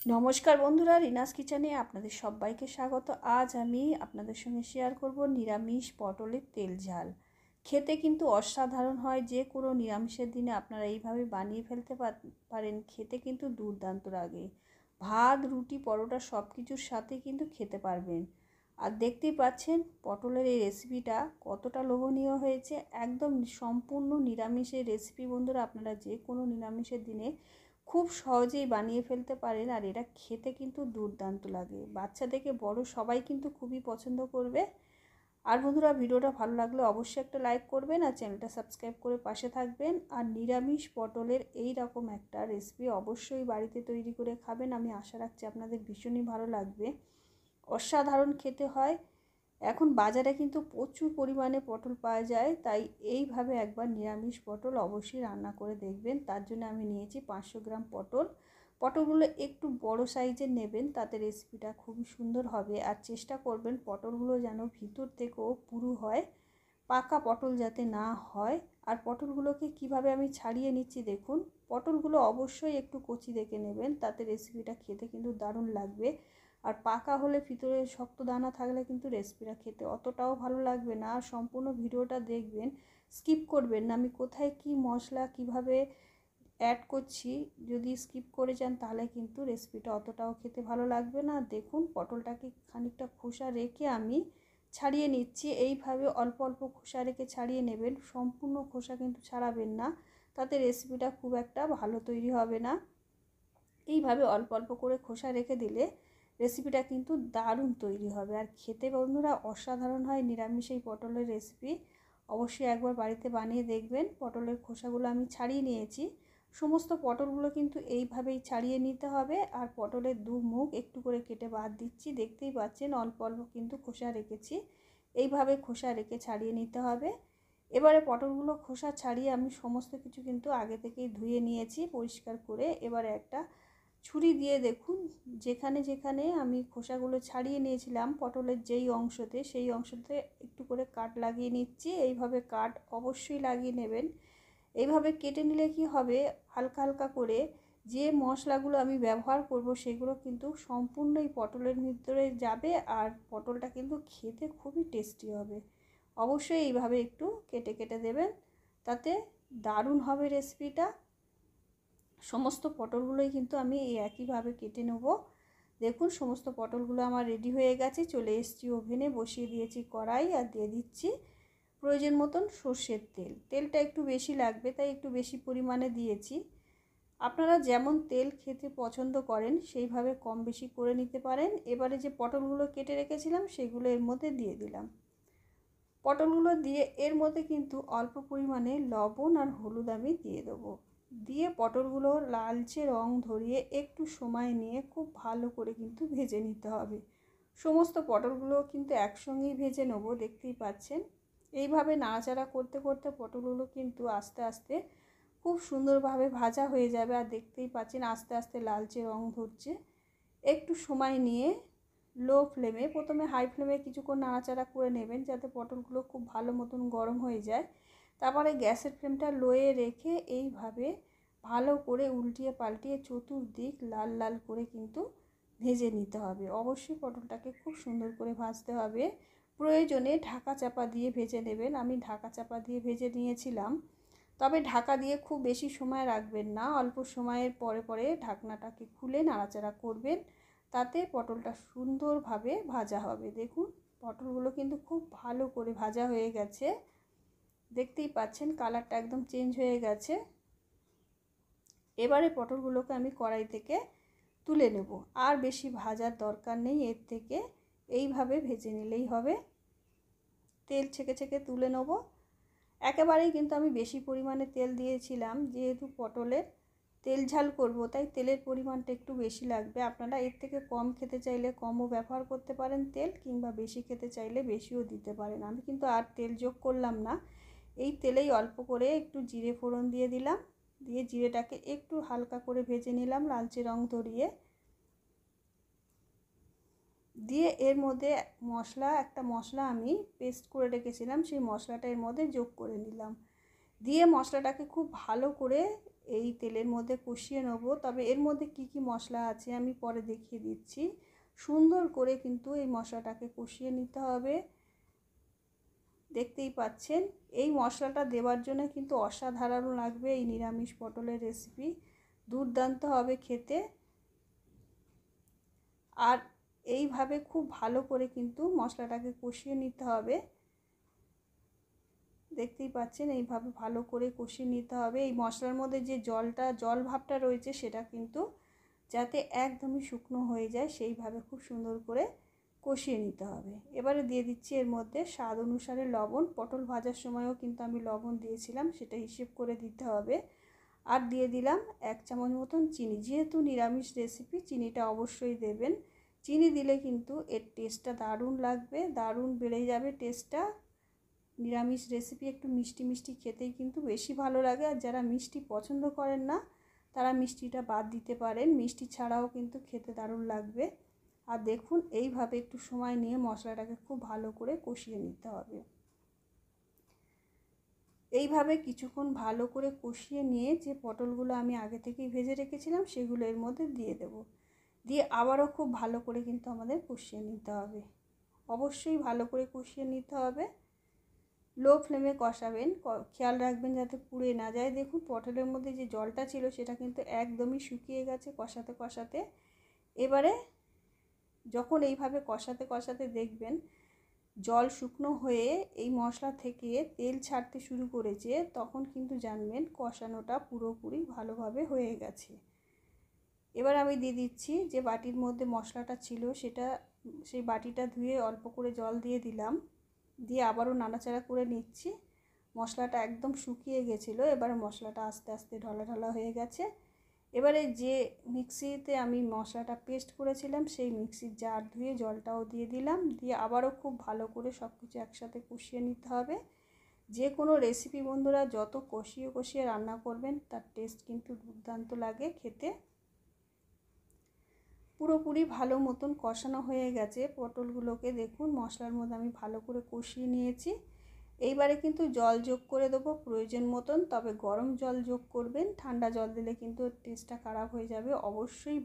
নমস্কার বন্ধুরা, রিনাস কিচেনে আপনাদের সবাইকে স্বাগত। আজ আমি আপনাদের সঙ্গে শেয়ার করব নিরামিষ পটলের তেল ঝাল। খেতে কিন্তু অসাধারণ হয়। যে কোনো নিরামিষের দিনে আপনারা এইভাবে বানিয়ে ফেলতে পারেন। খেতে কিন্তু দুর্দান্ত লাগে। ভাত, রুটি, পরোটা সব কিছুর সাথে কিন্তু খেতে পারবেন। আর দেখতেই পাচ্ছেন পটলের এই রেসিপিটা কতটা লোভনীয় হয়েছে। একদম সম্পূর্ণ নিরামিষের রেসিপি বন্ধুরা, আপনারা যে কোনো নিরামিষের দিনে খুব সহজেই বানিয়ে ফেলতে পারেন। আর এটা খেতে কিন্তু দুর্দান্ত লাগে। বাচ্চা থেকে বড় সবাই কিন্তু খুবই পছন্দ করবে। আর বন্ধুরা, ভিডিওটা ভালো লাগলে অবশ্যই একটা লাইক করবেন আর চ্যানেলটা সাবস্ক্রাইব করে পাশে থাকবেন। আর নিরামিষ পটলের এই রকম একটা রেসিপি অবশ্যই বাড়িতে তৈরি করে খাবেন। আমি আশা রাখছি আপনাদের ভীষণই ভালো লাগবে। অসাধারণ খেতে হয়। এখন বাজারে কিন্তু প্রচুর পরিমাণে পটল পাওয়া যায়, তাই এইভাবে একবার নিরামিষ পটল অবশ্যই রান্না করে দেখবেন। তার জন্য আমি নিয়েছি 500 গ্রাম পটল। পটলগুলো একটু বড় সাইজের নেবেন, তাতে রেসিপিটা খুবই সুন্দর হবে। আর চেষ্টা করবেন পটলগুলো যেন ভিতর থেকেও পুরু হয়, পাকা পটল যাতে না হয়। আর পটলগুলোকে কিভাবে আমি ছাড়িয়ে নিচ্ছি দেখুন। পটলগুলো অবশ্যই একটু কচি দেখে নেবেন, তাতে রেসিপিটা খেতে কিন্তু দারুণ লাগবে। আর পাকা হলে ভিতরে শক্ত দানা থাকলে কিন্তু রেসিপিটা খেতে অতটাও ভালো লাগবে না। আর সম্পূর্ণ ভিডিওটা দেখবেন, স্কিপ করবেন না। আমি কোথায় কি মশলা কিভাবে অ্যাড করছি, যদি স্কিপ করে যান তাহলে কিন্তু রেসিপিটা অতটাও খেতে ভালো লাগবে না। দেখুন পটলটাকে খানিকটা খোসা রেখে আমি ছাড়িয়ে নিচ্ছি। এইভাবে অল্প অল্প খোসা রেখে ছাড়িয়ে নেবেন, সম্পূর্ণ খোসা কিন্তু ছাড়াবেন না, তাতে রেসিপিটা খুব একটা ভালো তৈরি হবে না। এইভাবে অল্প অল্প করে খোসা রেখে দিলে রেসিপিটা কিন্তু দারুণ তৈরি হবে। আর খেতে বন্ধুরা অসাধারণ হয় নিরামিষ এই পটলের রেসিপি। অবশ্যই একবার বাড়িতে বানিয়ে দেখবেন। পটলের খোসাগুলো আমি ছাড়িয়ে নিয়েছি। সমস্ত পটলগুলো কিন্তু এইভাবেই ছাড়িয়ে নিতে হবে। আর পটলের দু মুখ একটু করে কেটে বাদ দিচ্ছি। দেখতেই পাচ্ছেন অল্প অল্প কিন্তু খোসা রেখেছি। এইভাবে খোসা রেখে ছাড়িয়ে নিতে হবে। এবারে পটলগুলো খোসা ছাড়িয়ে আমি সমস্ত কিছু কিন্তু আগে থেকেই ধুয়ে নিয়েছি পরিষ্কার করে। এবারে একটা ছুরি দিয়ে দেখুন, যেখানে যেখানে আমি খোসাগুলো ছাড়িয়ে নিয়েছিলাম পটলের যেই অংশতে, সেই অংশতে একটু করে কাট লাগিয়ে নিচ্ছি। এইভাবে কাট অবশ্যই লাগিয়ে নেবেন। এইভাবে কেটে নিলে কি হবে, হালকা হালকা করে যে মশলাগুলো আমি ব্যবহার করব সেগুলো কিন্তু সম্পূর্ণ এই পটলের ভিতরে যাবে। আর পটলটা কিন্তু খেতে খুবই টেস্টি হবে। অবশ্যই এইভাবে একটু কেটে কেটে দেবেন, তাতে দারুণ হবে রেসিপিটা। সমস্ত পটলগুলোই কিন্তু আমি এই একইভাবে কেটে নেব। দেখুন সমস্ত পটলগুলো আমার রেডি হয়ে গেছে। চলে এসেছি ওভেনে, বসিয়ে দিয়েছি কড়াই আর দিয়ে দিচ্ছি প্রয়োজন মতন সর্ষের তেল। তেলটা একটু বেশি লাগবে, তাই একটু বেশি পরিমাণে দিয়েছি। আপনারা যেমন তেল খেতে পছন্দ করেন সেইভাবে কম বেশি করে নিতে পারেন। এবারে যে পটলগুলো কেটে রেখেছিলাম সেগুলো এর মধ্যে দিয়ে দিলাম। পটলগুলো দিয়ে এর মধ্যে কিন্তু অল্প পরিমাণে লবণ আর হলুদ আমি দিয়ে দেবো। দিয়ে পটলগুলো লালচে রং ধরিয়ে একটু সময় নিয়ে খুব ভালো করে কিন্তু ভেজে নিতে হবে। সমস্ত পটলগুলো কিন্তু একসঙ্গেই ভেজে নেবো, দেখতেই পাচ্ছেন। এইভাবে নাড়াচাড়া করতে করতে পটলগুলো কিন্তু আস্তে আস্তে খুব সুন্দরভাবে ভাজা হয়ে যাবে। আর দেখতেই পাচ্ছেন আস্তে আস্তে লালচে রং ধরছে। একটু সময় নিয়ে লো ফ্লেমে, প্রথমে হাই ফ্লেমে কিছুক্ষণ নাড়াচাড়া করে নেবেন যাতে পটলগুলো খুব ভালো মতন গরম হয়ে যায়। তারপরে গ্যাসের ফ্লেমটা লোয়ে রেখে এইভাবে ভালো করে উল্টিয়ে পাল্টিয়ে চতুর্দিক লাল লাল করে কিন্তু ভেজে নিতে হবে। অবশ্যই পটলটাকে খুব সুন্দর করে ভাজতে হবে। প্রয়োজনে ঢাকা চাপা দিয়ে ভেজে নেবেন। আমি ঢাকা চাপা দিয়ে ভেজে নিয়েছিলাম, তবে ঢাকা দিয়ে খুব বেশি সময় রাখবেন না। অল্প সময়ের পরে পরে ঢাকনাটাকে খুলে নাড়াচাড়া করবেন, তাতে পটলটা সুন্দরভাবে ভাজা হবে। দেখুন পটলগুলো কিন্তু খুব ভালো করে ভাজা হয়ে গেছে। দেখতেই পাচ্ছেন কালারটা একদম চেঞ্জ হয়ে গেছে। এবারে পটলগুলোকে আমি কড়াই থেকে তুলে নেব। আর বেশি ভাজার দরকার নেই এর থেকে, এইভাবে ভেজে নিলেই হবে। তেল ছেঁকে ছেঁকে তুলে নেব। একেবারেই কিন্তু আমি বেশি পরিমাণে তেল দিয়েছিলাম, যেহেতু পটলের তেল ঝাল করব তাই তেলের পরিমাণটা একটু বেশি লাগবে। আপনারা এর থেকে কম খেতে চাইলে কমও ব্যবহার করতে পারেন তেল, কিংবা বেশি খেতে চাইলে বেশিও দিতে পারেন। আমি কিন্তু আর তেল যোগ করলাম না। এই তেলেই অল্প করে একটু জিরে ফোড়ন দিয়ে দিলাম। দিয়ে জিরেটাকে একটু হালকা করে ভেজে নিলাম লালচে রং ধরিয়ে। দিয়ে এর মধ্যে একটা মশলা আমি পেস্ট করে রেখেছিলাম, সেই মশলাটা এর মধ্যে যোগ করে নিলাম। দিয়ে মশলাটাকে খুব ভালো করে এই তেলের মধ্যে কষিয়ে নেব। তবে এর মধ্যে কি কি মশলা আছে আমি পরে দেখিয়ে দিচ্ছি। সুন্দর করে কিন্তু এই মশলাটাকে কষিয়ে নিতে হবে। দেখতেই পাচ্ছেন এই মশলাটা দেওয়ার জন্য কিন্তু অসাধারণ লাগবে এই নিরামিষ পটলের রেসিপি, দুর্দান্ত হবে খেতে। আর এইভাবে খুব ভালো করে কিন্তু মশলাটাকে কষিয়ে নিতে হবে। দেখতেই পাচ্ছেন এইভাবে ভালো করে কষিয়ে নিতে হবে। এই মশলার মধ্যে যে জল ভাবটা রয়েছে সেটা কিন্তু যাতে একদমই শুকনো হয়ে যায় সেইভাবে খুব সুন্দর করে কষিয়ে নিতে হবে। এবারে দিয়ে দিচ্ছি এর মধ্যে স্বাদ অনুসারে লবণ। পটল ভাজার সময়ও কিন্তু আমি লবণ দিয়েছিলাম, সেটা হিসেব করে দিতে হবে। আর দিয়ে দিলাম 1 চামচ মতন চিনি। যেহেতু নিরামিষ রেসিপি চিনিটা অবশ্যই দেবেন। চিনি দিলে কিন্তু এর টেস্টটা দারুণ লাগবে, দারুণ বেড়ে যাবে টেস্টটা। নিরামিষ রেসিপি একটু মিষ্টি মিষ্টি খেতেই কিন্তু বেশি ভালো লাগে। আর যারা মিষ্টি পছন্দ করেন না তারা মিষ্টিটা বাদ দিতে পারেন, মিষ্টি ছাড়াও কিন্তু খেতে দারুণ লাগবে। আর দেখুন এইভাবে একটু সময় নিয়ে মশলাটাকে খুব ভালো করে কষিয়ে নিতে হবে। এইভাবে কিছুক্ষণ ভালো করে কষিয়ে নিয়ে যে পটলগুলো আমি আগে থেকেই ভেজে রেখেছিলাম সেগুলো এর মধ্যে দিয়ে দেব। দিয়ে আবারও খুব ভালো করে কিন্তু আমাদের কষিয়ে নিতে হবে। অবশ্যই ভালো করে কষিয়ে নিতে হবে। লো ফ্লেমে কষাবেন, খেয়াল রাখবেন যাতে পুড়ে না যায়। দেখুন পটলের মধ্যে যে জলটা ছিল সেটা কিন্তু একদমই শুকিয়ে গেছে কষাতে কষাতে। এবারে যখন এইভাবে কষাতে কষাতে দেখবেন জল শুকনো হয়ে এই মশলা থেকে তেল ছাড়তে শুরু করেছে, তখন কিন্তু জানবেন কষানোটা পুরোপুরি ভালোভাবে হয়ে গেছে। এবার আমি দিয়ে দিচ্ছি যে বাটির মধ্যে মশলাটা ছিল সেই বাটিটা ধুয়ে অল্প করে জল দিয়ে দিলাম। দিয়ে আবারও নাড়াচাড়া করে নিচ্ছি। মশলাটা একদম শুকিয়ে গেছিলো, এবারে মশলাটা আস্তে আস্তে ঢলা ঢলা হয়ে গেছে। এবারে যে মিক্সিতে আমি মশলাটা পেস্ট করেছিলাম সেই মিক্সির জার ধুয়ে জলটাও দিয়ে দিলাম। দিয়ে আবারও খুব ভালো করে সব কিছু একসাথে কষিয়ে নিতে হবে। যে কোনো রেসিপি বন্ধুরা যত কষিয়ে কষিয়ে রান্না করবেন তার টেস্ট কিন্তু দুর্দান্ত লাগে খেতে। পুরোপুরি ভালো মতন কষানো হয়ে গেছে পটলগুলোকে। দেখুন মশলার মধ্যে আমি ভালো করে কষিয়ে নিয়েছি। এইবারে কিন্তু জল যোগ করে দেবো প্রয়োজন মতন, তবে গরম জল যোগ করবেন। ঠান্ডা জল দিলে কিন্তু টেস্টটা খারাপ হয়ে যাবে। অবশ্যই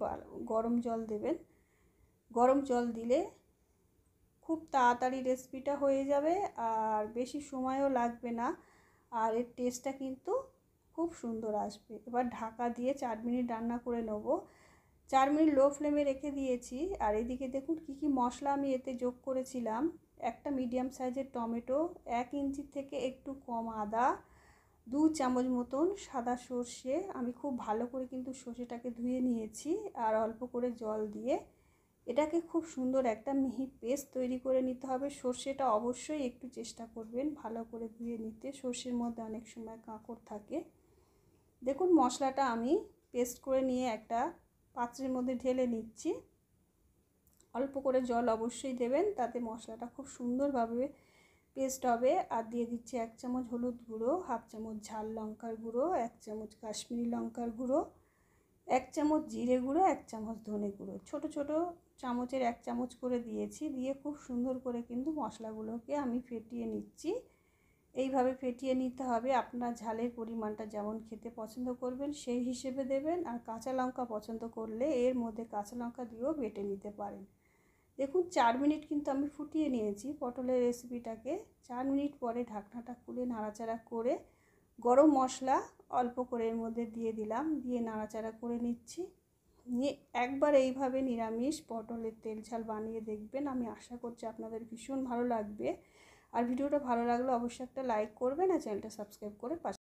গরম জল দেবেন। গরম জল দিলে খুব তাড়াতাড়ি রেসিপিটা হয়ে যাবে আর বেশি সময়ও লাগবে না, আর এর টেস্টটা কিন্তু খুব সুন্দর আসবে। এবার ঢাকা দিয়ে 4 মিনিট রান্না করে নেব। 4 মিনিট লো ফ্লেমে রেখে দিয়েছি। আর এদিকে দেখুন কি কি মশলা আমি এতে যোগ করেছিলাম। একটা মিডিয়াম সাইজের টমেটো, 1 ইঞ্চি থেকে একটু কম আদা, 2 চামচ মতন সাদা সর্ষে। আমি খুব ভালো করে কিন্তু সর্ষেটাকে ধুয়ে নিয়েছি আর অল্প করে জল দিয়ে এটাকে খুব সুন্দর একটা মিহি পেস্ট তৈরি করে নিতে হবে। সর্ষেটা অবশ্যই একটু চেষ্টা করবেন ভালো করে ধুয়ে নিতে, সর্ষের মধ্যে অনেক সময় কাঁকড় থাকে। দেখুন মশলাটা আমি পেস্ট করে নিয়ে একটা পাত্রের মধ্যে ঢেলে নিচ্ছি। অল্প করে জল অবশ্যই দেবেন, তাতে মশলাটা খুব সুন্দরভাবে পেস্ট হবে। আর দিয়ে দিচ্ছি 1 চামচ হলুদ গুঁড়ো, 1/2 চামচ ঝাল লঙ্কার গুঁড়ো, 1 চামচ কাশ্মীরি লঙ্কার গুঁড়ো, 1 চামচ জিরে গুঁড়ো, 1 চামচ ধনে গুঁড়ো। ছোট ছোট চামচের 1 চামচ করে দিয়েছি। দিয়ে খুব সুন্দর করে কিন্তু মশলাগুলোকে আমি ফেটিয়ে নিচ্ছি। এইভাবে ফেটিয়ে নিতে হবে। আপনার ঝালের পরিমাণটা যেমন খেতে পছন্দ করবেন সেই হিসেবে দেবেন। আর কাঁচা লঙ্কা পছন্দ করলে এর মধ্যে কাঁচা লঙ্কা দিয়েও বেটে নিতে পারেন। দেখুন 4 মিনিট কিন্তু আমি ফুটিয়ে নিয়েছি পটলের রেসিপিটাকে। 4 মিনিট পরে ঢাকনাটা খুলে নাড়াচাড়া করে গরম মশলা অল্প করে এর মধ্যে দিয়ে দিলাম। দিয়ে নাড়াচাড়া করে নিচ্ছি। নিয়ে একবার এইভাবে নিরামিষ পটলের তেল ঝাল বানিয়ে দেখবেন। আমি আশা করছি আপনাদের ভীষণ ভালো লাগবে। আর ভিডিওটা ভালো লাগলে অবশ্যই একটা লাইক করবেন আর চ্যানেলটা সাবস্ক্রাইব করে পাশে